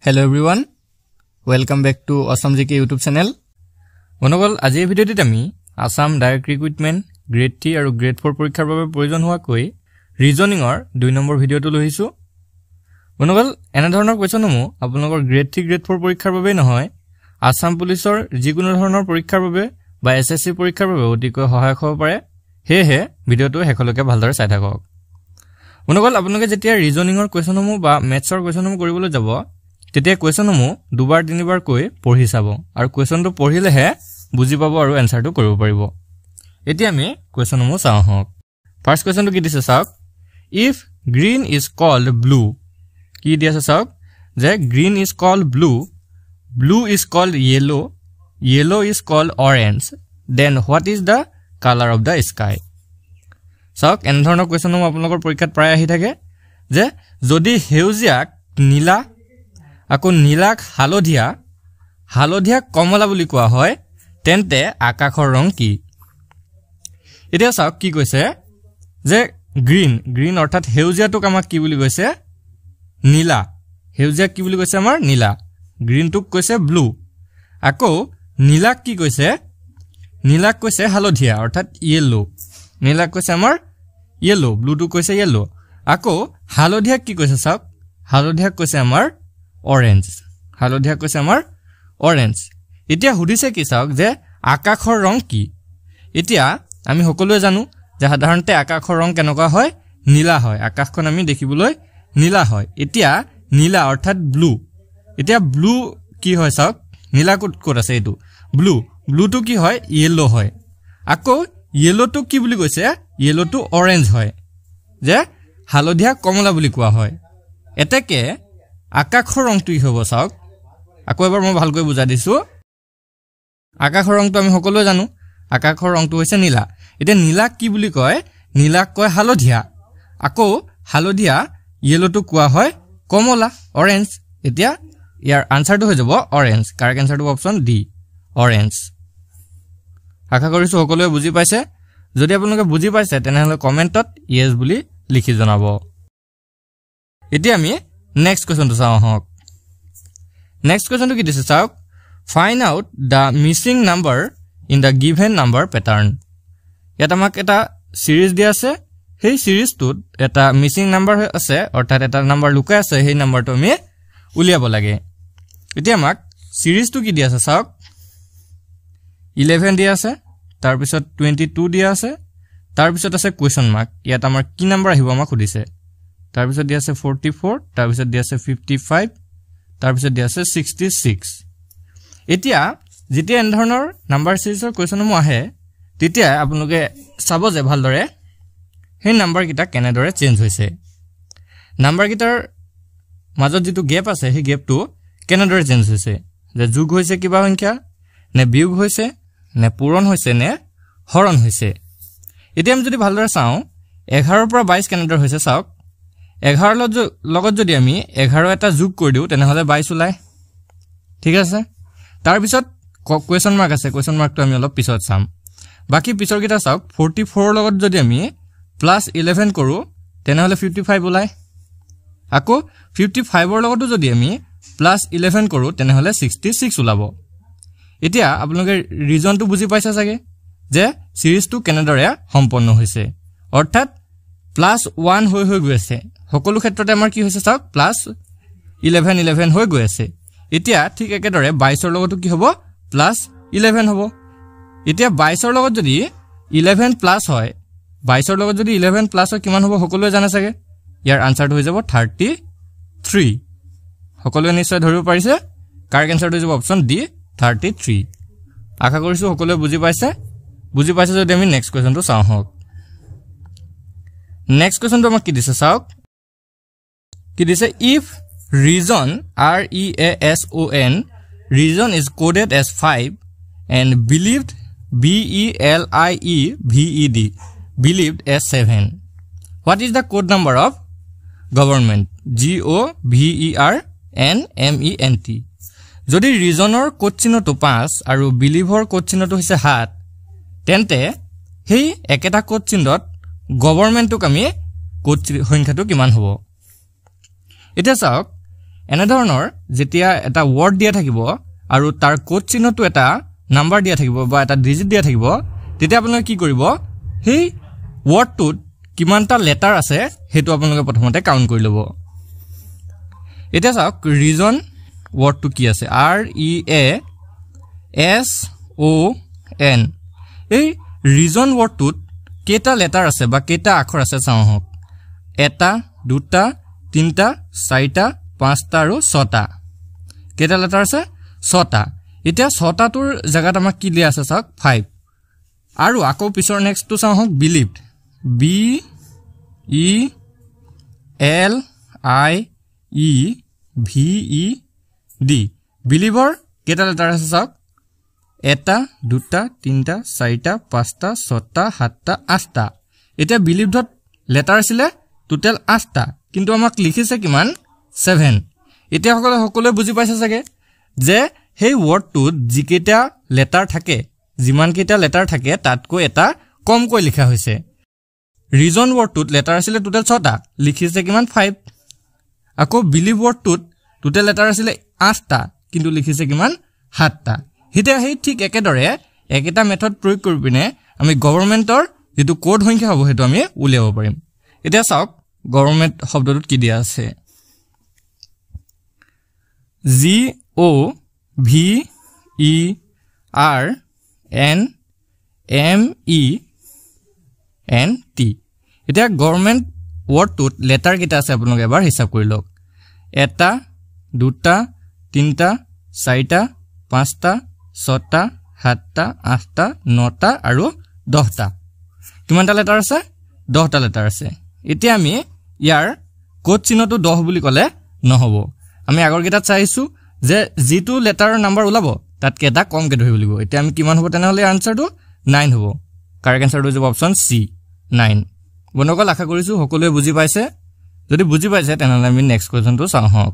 Hello everyone, welcome back to Assam GK YouTube channel. Bonogol আজি ভিডিওটিত আমি Assam Direct Recruitment Grade 3 আৰু Grade 4 পৰীক্ষাৰ বাবে প্ৰয়োজন হোৱা কৈ ৰিজনিংৰ 2 নম্বৰ ভিডিওটো লৈছো। bonogol এনে ধৰণৰ কোৱেশ্যনসমূহ আপোনালোকৰ Grade 3 Grade 4 পৰীক্ষাৰ বাবে নহয়, Assam পুলিচৰ যিকোনো ধৰণৰ পৰীক্ষাৰ বাবে বা SSC পৰীক্ষাৰ বাবে অতিকৈ সহায়ক হ'ব পাৰে। হেহে ভিডিওটো হেকলৈকে ভালদৰে চাই থাকক। bonogol আপোনালোকে যেতিয়া ৰিজনিংৰ কোৱেশ্যনসমূহ বা মেথছৰ কোৱেশ্যনসমূহ কৰিবলৈ যাব তেতিয়া কোৱেশ্যনসমূহ দুবাৰ তিনিবাৰ কৈ পঢ়ি চাব আৰু কোৱেশ্যনটো পঢ়িলেহে বুজি পাব আৰু এনসাৰটো কৰিব পাৰিব। এতিয়া আমি কোৱেশ্যনসমূহ চাওঁ হওক। ফাৰ্স্ট কোৱেশ্যনটো কি দিছে চাওক, if green is called blue, কি দি আছে চাওক যে green is called blue, blue is called yellow, yellow is called orange, then what is the color of the sky? চাওক এনে ধৰণৰ কোৱেশ্যনসমূহ আপোনালোকৰ পৰীক্ষাত প্ৰায় আহি থাকে যে যদি হেউজিয়াক নীলা আকৌ নীলাক হালধীয়া, হালধীয়া কমলা বুলি কোৱা হয় তেন্তে আকাশৰ ৰং কি? এতিয়া চাওক কি কৈছে যে গ্ৰীন, গ্ৰীন অৰ্থাৎ হেউজিয়াটোক আমাক কি বুলি কৈছে নীলা, হেউজিয়াক কি বুলি কৈছে আমাৰ নীলা, গ্ৰীনটোক কৈছে ব্লু, আকৌ নীলাক কি কৈছে, নীলাক কৈছে হালধীয়া অৰ্থাৎ ইয়েলো, নীলাক কৈছে আমাৰ ইয়েলো, ব্লুটোক কৈছে ইয়েলো, আকৌ হালধীয়াক কি কৈছে চাওক, হালধীয়াক কৈছে আমাৰ অৰেঞ্জ, হালধীয়া কৈছে আমাৰ অৰেঞ্জ। এতিয়া সুধিছে কি চাওক যে আকাশৰ ৰং কি? এতিয়া আমি সকলোৱে জানো যে সাধাৰণতে আকাশৰ ৰং কেনেকুৱা হয়, নীলা হয়, আকাশখন আমি দেখিবলৈ নীলা হয়। এতিয়া নীলা অৰ্থাৎ ব্লু, এতিয়া ব্লু কি হয় চাওক, নীলা ক'ত আছে এইটো ব্লু, ব্লুটো কি হয় ইয়েলো হয়, আকৌ ইয়েলোটো কি বুলি কৈছে, ইয়েলোটো অৰেঞ্জ হয়, যে হালধীয়া কমলা বুলি কোৱা হয়। এতেকে আকাশৰ ৰংটো কি হ'ব চাওক, আকৌ এবাৰ মই ভালকৈ বুজাই দিছো। আকাশৰ ৰংটো আমি সকলোৱে জানো, আকাশৰ ৰংটো হৈছে নীলা। এতিয়া নীলাক কি বুলি কয়, নীলাক কয় হালধীয়া, আকৌ হালধীয়া ইয়েলোটো কোৱা হয় কমলা অৰেঞ্জ। এতিয়া ইয়াৰ আনসাৰটো হৈ যাব অৰেঞ্জ, কাৰেক্ট আনসাৰটো অপচন ডি অৰেঞ্জ। আশা কৰিছো সকলোৱে বুজি পাইছে। যদি আপোনালোকে বুজি পাইছে তেনেহলে কমেন্টত ইয়েস বুলি লিখি জনাব। এতিয়া আমি নেক্সট কোৱেশ্যনটো চাওঁ হওক। নেক্সট কোৱেশ্যনটো কি দিছে চাওক, find out the Mising number in the given number pattern. ইয়াত আমাক এটা সিৰিজ দিয়া আছে, সেই সিৰিজটোত এটা মিছিং নাম্বাৰ আছে অৰ্থাৎ এটা নাম্বাৰ লুকাই আছে, সেই নাম্বাৰটো আমি উলিয়াব লাগে। এতিয়া আমাক সিৰিজটো কি দিয়া আছে চাওক, 11 দিয়া আছে, তাৰপিছত 22 দিয়া আছে, তাৰপিছত আছে কুৱেশ্যন মাৰ্ক, ইয়াত আমাৰ কি নাম্বাৰ আহিব আমাক সুধিছে, তাৰপিছত দিয়া আছে 44, তাৰপিছত দিয়া আছে 55, তাৰপিছত দিয়া আছে 66। এতিয়া যেতিয়া এনে ধৰণৰ নাম্বাৰ সিৰিজৰ কুৱেশ্যনসমূহ আহে তেতিয়া আপোনালোকে চাব যে ভালদৰে সেই নাম্বাৰকেইটা কেনেদৰে চেঞ্জ হৈছে, নাম্বাৰকেইটাৰ মাজত যিটো গেপ আছে সেই গেপটো কেনেদৰে চেঞ্জ হৈছে, যে যোগ হৈছে কিবা সংখ্যা, নে বিয়োগ হৈছে, নে পূৰণ হৈছে, নে হৰণ হৈছে। এতিয়া আমি যদি ভালদৰে চাওঁ 11 পৰা 22 কেনেদৰে হৈছে চাওক, 11 লগত যদি আমি 11 এটা যোগ কৰি দিওঁ তেনেহলে 22 ওলায়, ঠিক আছে। তাৰপিছত কুৱেশ্যন মাৰ্ক আছে, কুৱেশ্যন মাৰ্কটো আমি অলপ পিছত চাম। বাকি পিছৰ কেইটা চাওক, 44 লগত যদি আমি +11 কৰো তেনেহলে 55 ওলায়, আকৌ 55 লগতো যদি আমি +11 কৰো তেনেহলে 66 ওলাব। এতিয়া আপোনালোকে ৰিজনটো বুজি পাইছে চাগে যে সিৰিজটো কেনেদৰে সম্পন্ন হৈছে, অৰ্থাৎ +1 হৈ গৈ আছে, সকলো ক্ষেত্ৰতে আমাৰ কি হৈছে চাওক +11 হৈ গৈ আছে। এতিয়া ঠিক একেদৰে 22 লগতো কি হ'ব +11 হ'ব। এতিয়া 22 লগত যদি 11 প্লাস হয়, 22 লগত যদি 11 প্লাস হয় কিমান হ'ব সকলোৱে জানে চাগে, ইয়াৰ আনসাৰটো হৈ যাব 33। সকলোৱে নিশ্চয় ধৰিব পাৰিছে, কাৰেক্ট আনসাৰটো হৈ যাব অপচন ডি 33। আশা কৰিছো সকলোৱে বুজি পাইছে। বুজি পাইছে যদি আমি নেক্সট কোৱেশ্যনটো চাওঁ হওক। নেক্সট কোৱেশ্যনটো আমাক কি দিছে চাওক, কি দিছে, if reason REASON reason is coded as 5 and believed BELIEVED believed as 7, what is the code number of government GOVERNMENT? যদি reasonৰ কোড চিহ্নটো 5 আৰু believৰ কোড চিহ্নটো হৈছে 7 তেন্তে সেই একেটা কোড চিহ্নত গভৰ্ণমেণ্টক আমি কোড সংখ্যাটো কিমান হ'ব। এতিয়া চাওক এনে ধৰণৰ যেতিয়া এটা ওয়াৰ্ড দিয়া থাকিব আৰু তাৰ কোড চিহ্নটো এটা নাম্বাৰ দিয়া থাকিব বা এটা ডিজিট দিয়া থাকিব তেতিয়া আপোনালোকে কি কৰিব সেই ওয়াৰ্ডটোত কিমানটা লেটাৰ আছে হেতু আপোনালোকে প্ৰথমতে কাউন্ট কৰি ল'ব এটা চাওক ৰিজন ওয়াৰ্ডটো কি আছে R E A S O N এই ৰিজন ওয়াৰ্ডটোত কেটা লেটাৰ আছে বা কেটা আখৰ আছে চাওঁ হক এটা দুটা তিনটা চাৰিটা পাঁচটা আৰু ছটা কেটা লেটাৰ আছে ছটা এতিয়া ছটাটোৰ জায়গাত আমাক কি দিয়া আছে চাওক 5 আৰু আকৌ পিছৰ নেক্সটটো চাওঁ হক believed B E L I E V E D বিলিভৰ কেটা লেটাৰ আছে চাওক এটা দুটা তিনটা চাৰিটা পাঁচটা ছটা সাতটা আঠটা এতিয়া বিলিভডত লেটাৰ আছিল টোটাল 8টা কিন্তু আমাক লিখিছে কিমান 7 এতিয়া সকলোৱে বুজি পাইছে চাগে যে সেই ওয়াৰ্ডটোত যিকেটা লেটাৰ থাকে যিমান কেটা লেটাৰ থাকে তাতকৈ এটা কমকৈ লিখা হৈছে ৰিজন ওয়াৰ্ডটোত লেটাৰ আছিল টোটাল 6টা লিখিছে কিমান 5 আকৌ বিলিভ ওয়াৰ্ডটোত টোটাল লেটাৰ আছিল 8টা কিন্তু লিখিছে কিমান 7টা হিতে হেই ঠিক একেদৰে একেটা মেথড প্ৰয়োগ কৰি পিনে আমি গভৰ্ণমেন্টৰ যেটো কোড সংখ্যা হ'ব হেতু আমি উলিয়াব পাৰিম এতিয়া চাওক গভৰ্ণমেন্ট শব্দটোত কি দিয়া আছে G O V E R N M E N T এতিয়া গভৰ্ণমেন্ট ওয়াৰ্ডটোত লেটাৰ কেটা আছে আপোনালোকে এবাৰ হিচাপ কৰি লওক এটা দুটা তিনটা চাৰিটা পাঁচটা ছটা সাতটা আঠটা নটা আৰু 10টা কিমানটা লেটাৰ আছে 10টা লেটাৰ আছে এতিয়া আমি ইয়াৰ কোড চিহ্নটো 10 বুলি ক'লে নহব আমি আগৰ কেটাত চাইছো যে জিটো লেটাৰ নাম্বাৰ ওলাব তাত কেটা কমকে ধৰিব লাগিব এতিয়া আমি কিমান হ'ব তেনেহলে আনসাৰটো 9 হ'ব কাৰেক্ট আনসাৰটো হ'ব অপচন সি 9 বনকল আশা কৰিছো সকলোৱে বুজি পাইছে যদি বুজি পাইছে তেনেহলে আমি নেক্সট কোৱেশ্চনটো চাওঁ হক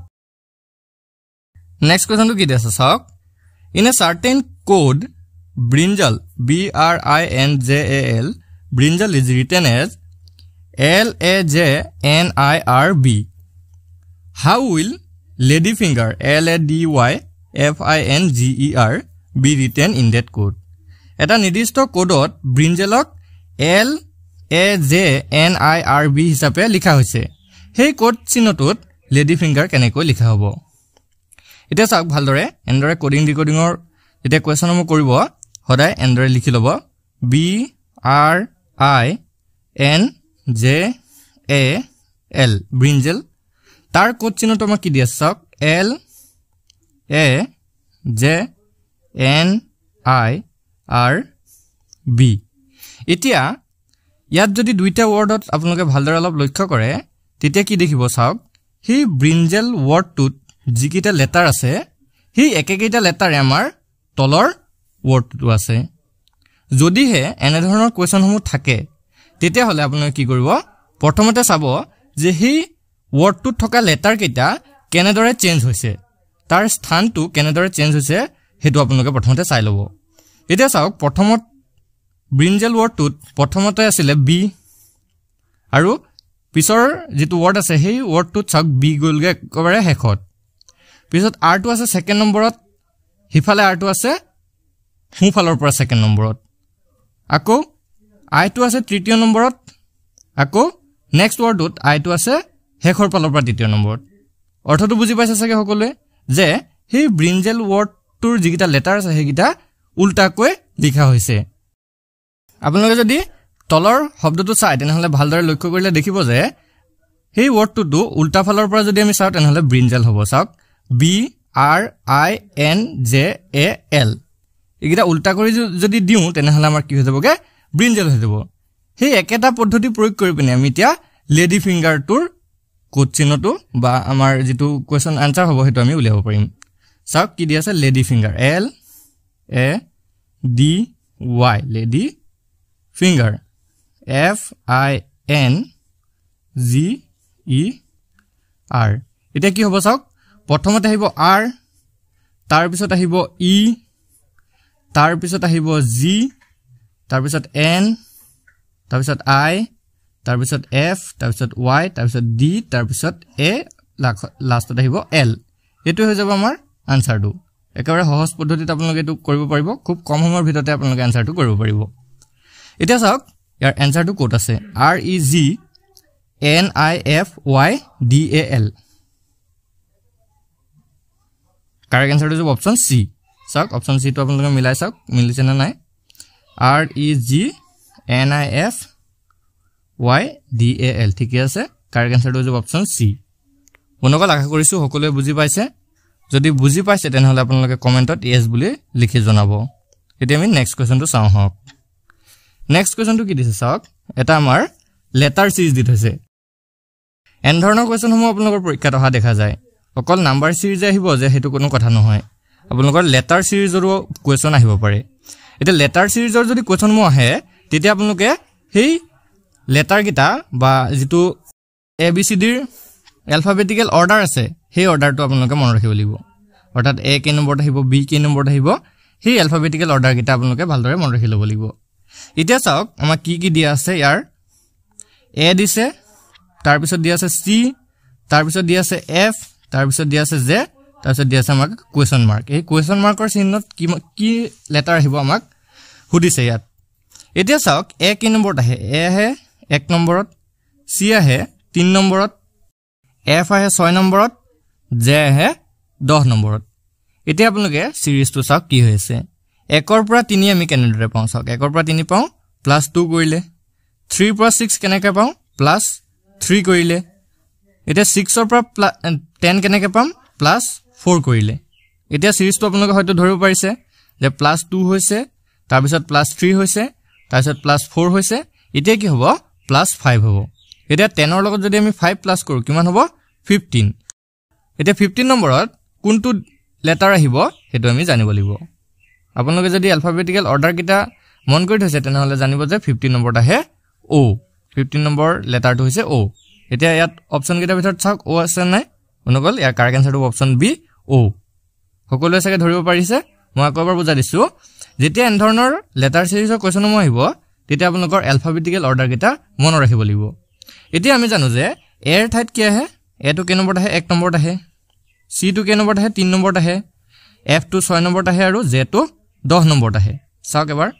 নেক্সট কোৱেশ্চনটো কি দিছে চাওক In a certain code, brinjal, B-R-I-N-J-A-L, brinjal is written as L-A-J-N-I-R-B. How will ladyfinger, L-A-D-Y-F-I-N-G-E-R, be written in that code? এটা নিৰ্দিষ্ট কোডত ব্ৰিঞ্জেলক L-A-J-N-I-R-B হিচাপে লিখা হৈছে সেই কোড চিহ্নটোত লেডিফিংগাৰ কেনেকৈ লিখা হ'ব এটা চাওক ভালদৰে এন্ডৰে কোডিং ডিকোডিংৰ এটা কোৱেশ্চন আমি কৰিব হদাই এন্ডৰে লিখি লব B R I N J A L ব্ৰিঞ্জেল তাৰ কোড চিহ্নটো আমাক কি দিয়া চাওক L A J N I R B এতিয়া ইয়াত যদি দুইটা ওয়াৰ্ডত আপোনালোকে ভালদৰে অলপ লক্ষ্য কৰে তেতিয়া কি দেখিব চাওক হি ব্ৰিঞ্জেল ওয়াৰ্ডটোত যিকেটা লেটাৰ আছে হি একেকেটা লেটাৰে আমাৰ তলৰ ওয়াৰ্ডটো আছে যদিহে এনে ধৰণৰ কোৱেশ্চনসমূহ থাকে তেতিয়া হলে আপোনালোকে কি কৰিব প্ৰথমতে চাব যে হি ওয়াৰ্ডটোত থকা লেটাৰ কেটা কেনেদৰে চেঞ্জ হৈছে তাৰ স্থানটো কেনেদৰে চেঞ্জ হৈছে হেতু আপোনালোকে প্ৰথমতে চাই ল'ব এতিয়া চাওক প্ৰথমত ব্ৰিঞ্জেল ওয়াৰ্ডটোত প্ৰথমতে আছিল বি আৰু পিছৰ যেটো ওয়াৰ্ড আছে সেই ওয়াৰ্ডটোত চাওক বি গলগে একেবাৰে হেখত পিছত R2 আছে সেকেন্ড নম্বৰত হিফালে R2 আছে হুফালৰ পৰা সেকেন্ড নম্বৰত আকৌ I2 আছে তৃতীয় নম্বৰত আকৌ নেক্সট ওয়াৰ্ডত I2 আছে হেখৰ ফালৰ পৰা তৃতীয় নম্বৰত অৰ্থটো বুজি পাইছে চাগে সকলোৱে যে সেই ব্ৰিঞ্জেল ওয়াৰ্ডটোৰ যিকিটা লেটাৰ আছে হেকিটা উল্টাকৈ লিখা হৈছে আপোনালোকে যদি তলৰ শব্দটো চাই তেনেহলে ভালদৰে লক্ষ্য কৰিলে দেখিব যে সেই ওয়াৰ্ডটো উল্টা ফালৰ পৰা যদি আমি চাও তেনেহলে ব্ৰিঞ্জেল হ'ব চাওক B R I N J A L এগিটা উল্টা কৰি যদি দিও তেনেহলে আমাৰ কি হৈ যাবগে ব্ৰিঞ্জেল হৈ যাব সেই একেটা পদ্ধতি প্ৰয়োগ কৰি পিনে আমি এতিয়া লেডি ফিংগাৰটোৰ কোড চিহ্নটো বা আমাৰ যেটো কোৱেশ্চন আনসাৰ হ'ব হেতু আমি উলিয়াব পাৰিম চাওক কি দি আছে lady finger L A D Y lady finger F I N G E R এটা কি হ'ব চাওক প্ৰথমতে আহিব R তাৰ পিছত আহিব E তাৰ পিছত আহিব G তাৰ পিছত N তাৰ পিছত I তাৰ পিছত F তাৰ পিছত Y তাৰ পিছত D তাৰ পিছত A লাষ্টত আহিব L এটো হৈ যাব আমাৰ আনসাৰটো একেবাৰে সহজ পদ্ধতিত আপোনালোকে এটো কৰিব পাৰিব খুব কম সময়ৰ ভিতৰতে আপোনালোকে আনসাৰটো কৰিব পাৰিব এতিয়া চাওক ইয়াৰ আনসাৰটো কোট আছে REGNIFYDAL কারেক্ট আনসার হচ্ছে অপশন সি চাওক অপশন সি তো আপোনালোকে মিলাই চাওক মিলিছে না নাই REGNIFYDAL ঠিক আছে কারেক্ট আনসার হচ্ছে অপশন সি মনকল আশা কৰিছো সকলোৱে বুজি পাইছে যদি বুজি পাইছে তেনহলে আপোনালোকে কমেন্টত ইয়েস বুলি লিখি জনাব এতিয়া আমি নেক্সট কোৱেশ্চনটো চাও হক নেক্সট কোৱেশ্চনটো কি দিছে চাওক এটা আমাৰ লেটাৰ সিৰিজ দি থৈছে এন ধৰণৰ কোৱেশ্চনসমূহ আপোনালোকৰ পৰীক্ষাত অহা দেখা যায় অকল নাম্বাৰ সিৰিজ আহিব যে হেতু কোনো কথা নহয় আপোনালোকৰ লেটাৰ সিৰিজৰো কোৱেশ্চন আহিব পাৰে এটা লেটাৰ সিৰিজৰ যদি কোৱেশ্চনসমূহ আহে তেতিয়া আপোনালোকে হেই লেটাৰ গিটা বা যেটো ABCD ৰ alphabetical order আছে সেই অৰ্ডাৰটো আপোনালোকে মনত ৰাখিব লাগিব অৰ্থাৎ A কে নম্বৰত আহিব B কে নম্বৰত আহিব সেই alphabetical order গিটা আপোনালোকে ভালদৰে মনত ৰাখি ল'ব লাগিব এতিয়া চাওক আমাৰ কি দিয়া আছে ইয়াৰ A দিছে তাৰ পিছত দিয়া আছে C তাৰ পিছত দিয়া আছে F তাৰ পিছত দিয়া আছে J তাৰ পিছত দিয়া আছে আমাক কোৱেশ্চন মাৰ্ক এই কোৱেশ্চন মাৰ্কৰ চিহ্নত কি লেটাৰ আহিব আমাক হুদিছে ইয়াত এতিয়া চাওক A কে নম্বৰত আহে A আহে 1 নম্বৰত C আহে 3 নম্বৰত F আহে 6 নম্বৰত J আহে 10 নম্বৰত এতিয়া আপোনালোকে সিৰিজটো চাওক কি হৈছে 1 ৰ পৰা 3 আমি কেনেদৰে পাওঁ চাওক 1 ৰ পৰা 3 পাওঁ +2 কৰিলে 3 ৰ পৰা 6 কেনেকৈ পাওঁ +3 কৰিলে এতিয়া 6 ৰ পৰা 10 কেনেকৈ পাম +4 কৰিলে এতিয়া সিৰিজটো আপোনালোকে হয়তো ধৰিব পাৰিছে যে +2 হৈছে তাৰ পিছত +3 হৈছে তাৰ পিছত +4 হৈছে এতিয়া কি হ'ব +5 হ'ব এতিয়া 10 ৰ লগত যদি আমি 5 প্লাস কৰো কিমান হ'ব 15 এতিয়া 15 নম্বৰত কোনটো লেটাৰ আহিব হেতু আমি জানিব লাগিব আপোনালোকে যদি alphabetical order কিটা মন কৰি থৈছে তেনহলে জানিব যে 15 নম্বৰত আহে O 15 নম্বৰ লেটাৰটো হৈছে O এতিয়া ইয়াত অপচন কিটা ভিতৰত চাওক O আছে নাই অনুকল ইয়াৰ কাৰেক্ট আনসাৰটো অপচন বি O সকলোৱে চাগে ধৰিব পাৰিছে মই আকৌ এবাৰ বুজা দিছো যেতিয়া এন ধৰণৰ লেটাৰ সিৰিজৰ কোৱেশ্চনসমূহ আহিব তেতিয়া আপোনালোকৰ alphabetical order কিটা মনত ৰাখিব লাগিব এতিয়া আমি জানো যে A ৰ ঠাইত কি আহে A টো কে নম্বৰত আহে 1 নম্বৰত আহে C টো কে নম্বৰত আহে 3 নম্বৰত আহে F টো 6 নম্বৰত আহে আৰু J টো 10 নম্বৰত আহে চাওক এবাৰ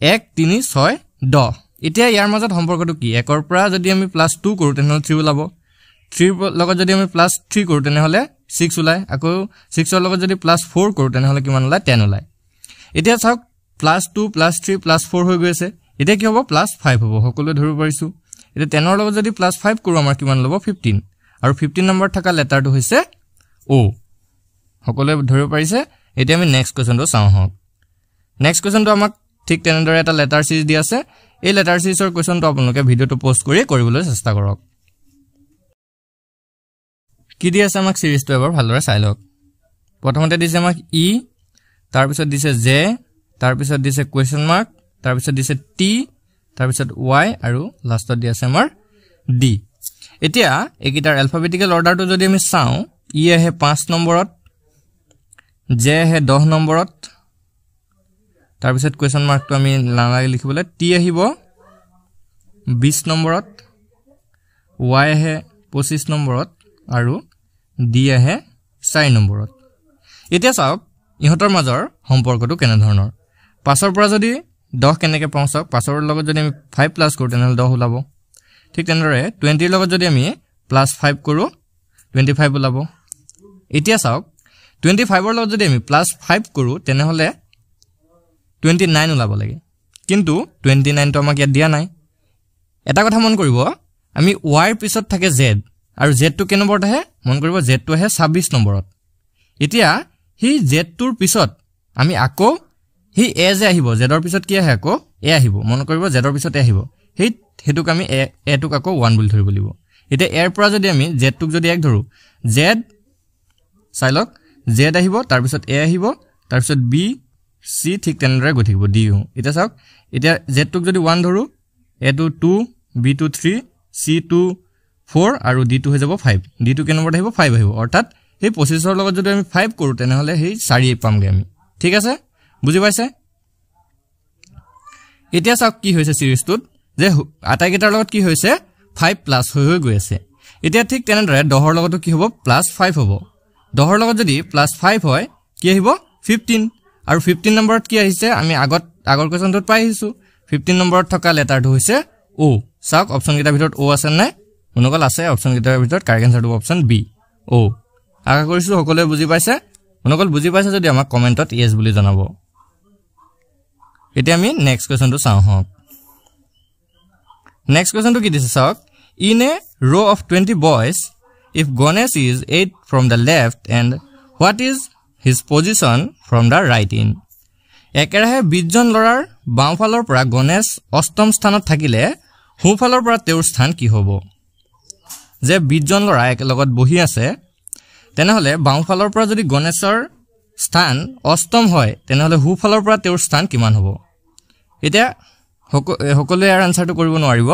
1 3 6 10 এতিয়া ইয়াৰ মাজত সম্পৰ্কটো কি 1 ৰ পৰা যদি আমি +2 কৰো তেনহলে 3 ওলাব 3 ৰ লগত যদি আমি +3 কৰো তেনহলে 6 ওলাই আকৌ 6 ৰ লগত যদি +4 কৰো তেনহলে কিমান ওলাই 10 ওলাই এতিয়া চাওক +2 +3 +4 হৈ গৈছে এতিয়া কি হ'ব +5 হ'ব সকলোৱে ধৰিব পাৰিছো এতিয়া 10 ৰ লগত যদি +5 কৰো আমাৰ কিমান ল'ব 15 আৰু 15 নম্বৰ থকা লেটাৰটো হৈছে O সকলোৱে ধৰিব পাৰিছে এতিয়া আমি নেক্সট কোৱেশ্চনটো চাও হক নেক্সট কোৱেশ্চনটো আমাক ঠিক তেনেদৰে এটা লেটাৰ সিৰিজ দি আছে এই লেটাৰ সিৰিজৰ কোৱেশ্চনটো আপোনালোকে ভিডিওটো পোষ্ট কৰি কৰিবলৈ চেষ্টা কৰক কি দি আছে আমাক সিৰিজটো এবাৰ ভালদৰে চাই লওক প্ৰথমতে দিছে আমাক E তাৰ পিছত দিছে J তাৰ পিছত দিছে কোৱেশ্চন মাৰ্ক তাৰ পিছত দিছে T তাৰ পিছত Y আৰু লাষ্টত দি আছে আমাৰ D এতিয়া একিটাৰ alphabetical orderটো যদি আমি চাও E আহে 5 নম্বৰত J আহে 10 নম্বৰত তাৰ পিছত কোৱেশ্চন মাৰ্কটো আমি নালাগে লিখিবলৈ T আহিব 20 নম্বৰত Y আহে 25 নম্বৰত আৰু D আহে 4 নম্বৰত এতিয়া চাওক ইহতৰ মাজৰ সম্পৰ্কটো কেনে ধৰণৰ 5 ৰ পৰা যদি 10 কেনেকৈ পাওঁ চাওক 5 ৰ লগত যদি আমি 5 প্লাস কৰো তেনহলে 10 ওলাব ঠিক তেনেদৰে 20 ৰ লগত যদি আমি +5 কৰো 25 ওলাব এতিয়া চাওক 25 ৰ লগত যদি আমি +5 কৰো তেনহলে 29 ওলাব লাগে কিন্তু 29 টো আমাক ইয়াত দিয়া নাই এটা কথা মন কৰিব আমি y ৰ পিছত থাকে z আৰু z টো কে নম্বৰত আহে মন কৰিব z টো আহে 26 নম্বৰত এতিয়া হি z টোৰ পিছত আমি আকৌ হি a যে আহিব z ৰ পিছত কি আহে আকৌ a আহিব মন কৰিব z ৰ পিছত আহিব হেতুক আমি a টোক আকৌ 1 বুলি ধৰিব লাগিব এতিয়া a ৰ পৰা যদি আমি z টোক যদি 1 ধৰো z চাইলক z আহিব তাৰ পিছত a আহিব তাৰ পিছত b c ঠিক তেনেদৰে গৈ থাকিব d এতিয়া চাওক এতিয়া z টোক যদি 1 ধৰো a টো 2 b টো 3 c টো 4 আৰু d টো হৈ যাব 5 d টো কে নম্বৰত আহিব 5 আহিব অৰ্থাৎ এই 25 ৰ লগত যদি আমি 5 কৰো তেনেহলে এই 4 পামগে আমি ঠিক আছে বুজি পাইছে এতিয়া চাওক কি হৈছে সিৰিজটোত যে আটাইকেইটাৰ লগত কি হৈছে 5 প্লাস হৈ গৈ আছে এতিয়া ঠিক তেনেদৰে 10 ৰ লগতো কি হ'ব +5 হ'ব 10 ৰ লগত যদি +5 হয় কি আহিব 15 আৰু 15 নম্বৰত কি আহিছে আমি আগৰ কোৱেশ্চনটোত পাই আহিছো 15 নম্বৰত থকা লেটাৰটো হৈছে O চাওক অপচন কেইটাৰ ভিতৰত O আছে নাই মনকল আছে অপচন কেইটাৰ ভিতৰত কাৰেক্ট আনসাৰটো অপচন B O আশা কৰিছো সকলোৱে বুজি পাইছে মনকল বুজি পাইছে যদি আমাক কমেন্টত yes বুলি জনাব এতিয়া আমি নেক্সট কোৱেশ্চনটো চাওঁ হক নেক্সট কোৱেশ্চনটো কি দিছে চাওক in a row of 20 boys if Ganesh is 8 from the left and what is his position from the right in একেৰাহে 20 জন লৰাৰ বাওঁফালৰ পৰা গণেশ অষ্টম স্থানত থাকিলে সোঁফালৰ পৰা তেওঁৰ স্থান কি হ'ব যে 20 জন লৰা একেলগত বহি আছে তেনেহলে বাওঁফালৰ পৰা যদি গণেশৰ স্থান অষ্টম হয় তেনেহলে সোঁফালৰ পৰা তেওঁৰ স্থান কিমান হ'ব এতিয়া সকলোৱে ইয়াৰ আনসাৰটো কৰিব নোৱাৰিব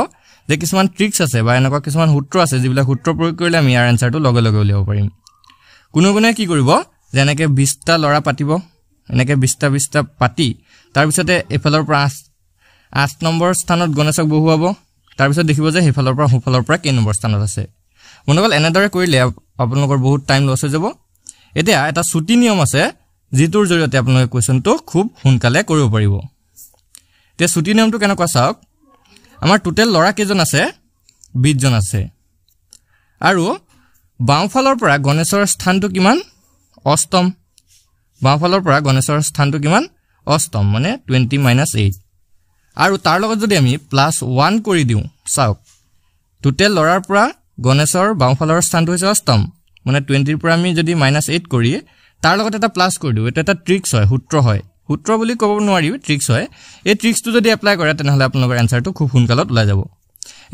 যে কিছুমান ট্ৰিক্স আছে বা এনেকুৱা কিছুমান সূত্ৰ আছে যিবিলাক সূত্ৰ প্ৰয়োগ কৰিলে আমি ইয়াৰ আনসাৰটো লগে লগে উলিয়াব পাৰিম কোনে কি কৰিব যেনেকৈ 20টা লৰা পাতিব এনেকৈ 20টা পাতি তাৰ পিছতে এফালৰ পৰা 8 নম্বৰ স্থানত গণেশক বহুৱাব তাৰ পিছত দেখিব যে হেফালৰ পৰা সোঁফালৰ পৰা কেই নম্বৰ স্থানত আছে মনকল এনেদৰে কৰিলে আপোনালোকৰ বহুত টাইম লছ হৈ যাব এতিয়া এটা ছুটি নিয়ম আছে যিটোৰ জৰিয়তে আপোনালোকে কোৱেশ্চনটো খুব সোনকালে কৰিব পাৰিব তে ছুটি নিয়মটো কেনেকুৱা চাওক আমাৰ টোটাল লৰা কেইজন আছে 20 জন আছে আৰু বাওঁফালৰ পৰা গণেশৰ স্থানটো কিমান অষ্টম বাওঁফালৰ পৰা গণেশৰ স্থানটো কিমান অষ্টম মানে 20 - 8 আৰু তাৰ লগত যদি আমি +1 কৰি দিও চাওক টোটাল লৰাৰ পৰা গণেশৰ বাওঁফালৰ স্থানটো হৈছে অষ্টম মানে 20 ৰ পৰা আমি যদি -8 কৰি তাৰ লগত এটা প্লাস কৰি দিও এটা ট্ৰিক্স হয় সূত্ৰ বুলি ক'ব নোৱাৰি ট্ৰিক্স হয় এই ট্ৰিক্সটো যদি এপ্লাই কৰে তেনেহলে আপোনালোকৰ আনসাৰটো খুব সোনকালত ওলাই যাব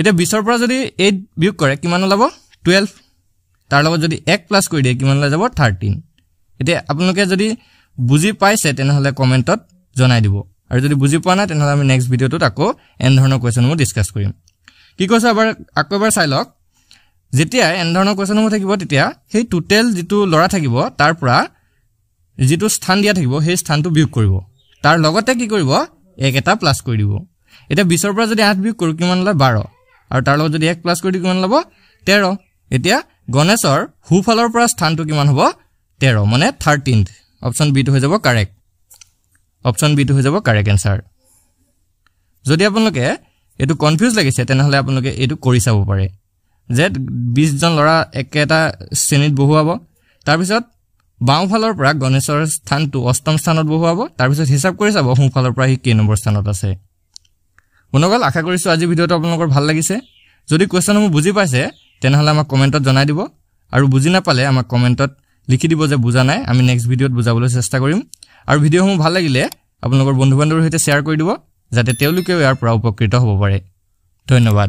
এতিয়া 20 ৰ পৰা যদি 8 বিয়োগ কৰে কিমান ওলাব 12 তাৰ লগত যদি 1 প্লাস কৰি দিয়ে কিমান ওলাই যাব 13 এতিয়া আপোনালোকে যদি বুজি পাইছে তেনেহলে কমেন্টত জনাই দিব আৰু যদি বুজি পোৱা নাই তেনেহলে আমি নেক্সট ভিডিওটোত আকৌ এন ধৰণৰ কোৱেশ্চনবোৰ ডিসকাস কৰিম কি কৈছে আকৌ এবাৰ চাই লওক যেতিয়া এন ধৰণৰ কোৱেশ্চনবোৰ থাকিব তেতিয়া সেই টোটাল যেটো লৰা থাকিব তাৰ পৰা যেটো স্থান দিয়া থাকিব সেই স্থানটো বিয়োগ কৰিব তাৰ লগতে কি কৰিব এক এটা প্লাস কৰি দিব এটা 20 ৰ পৰা যদি 8 বিয়োগ কৰো কিমান লয় 12 আৰু তাৰ লগত যদি 1 প্লাস কৰি দিও কিমান ল'ব 13 এতিয়া গণেশৰ হুফালৰ পৰা স্থানটো কিমান হ'ব 13 মানে 13th অপচন বি টো হৈ যাব কাৰেক্ট অপচন বি টো হৈ যাব কাৰেক্ট আনসাৰ যদি আপোনালোকে এটো কনফিউজ লাগিছে তেনেহলে আপোনালোকে এটো কৰি চাব পাৰে যে 20 জন লৰা একেটা শ্ৰেণীত বহুৱাব তাৰ পিছত বাওঁফালৰ পৰা গণেশৰ স্থানটো অষ্টম স্থানত বহুৱাব তাৰ পিছত হিসাব কৰি চাব সোঁফালৰ পৰা হি কেই নম্বৰ স্থানত আছে মনগল আশা কৰিছো আজি ভিডিওটো আপোনালোকৰ ভাল লাগিছে যদি কোৱেশ্চনসমূহ বুজি পাইছে তেনেহলে আমাক কমেন্টত জনাই দিব আৰু বুজি নাপালে আমাক কমেন্টত লিখি দিব যে বুজা নাই আমি নেক্সট ভিডিওত বুজাবলৈ চেষ্টা কৰিম আৰু ভিডিওসমূহ ভাল লাগিলে আপোনালোকৰ বন্ধু-বান্ধৱৰ সৈতে শেয়াৰ কৰি দিব যাতে তেওঁলোকেও ইয়াৰ পৰা উপকৃত হ'ব পাৰে ধন্যবাদ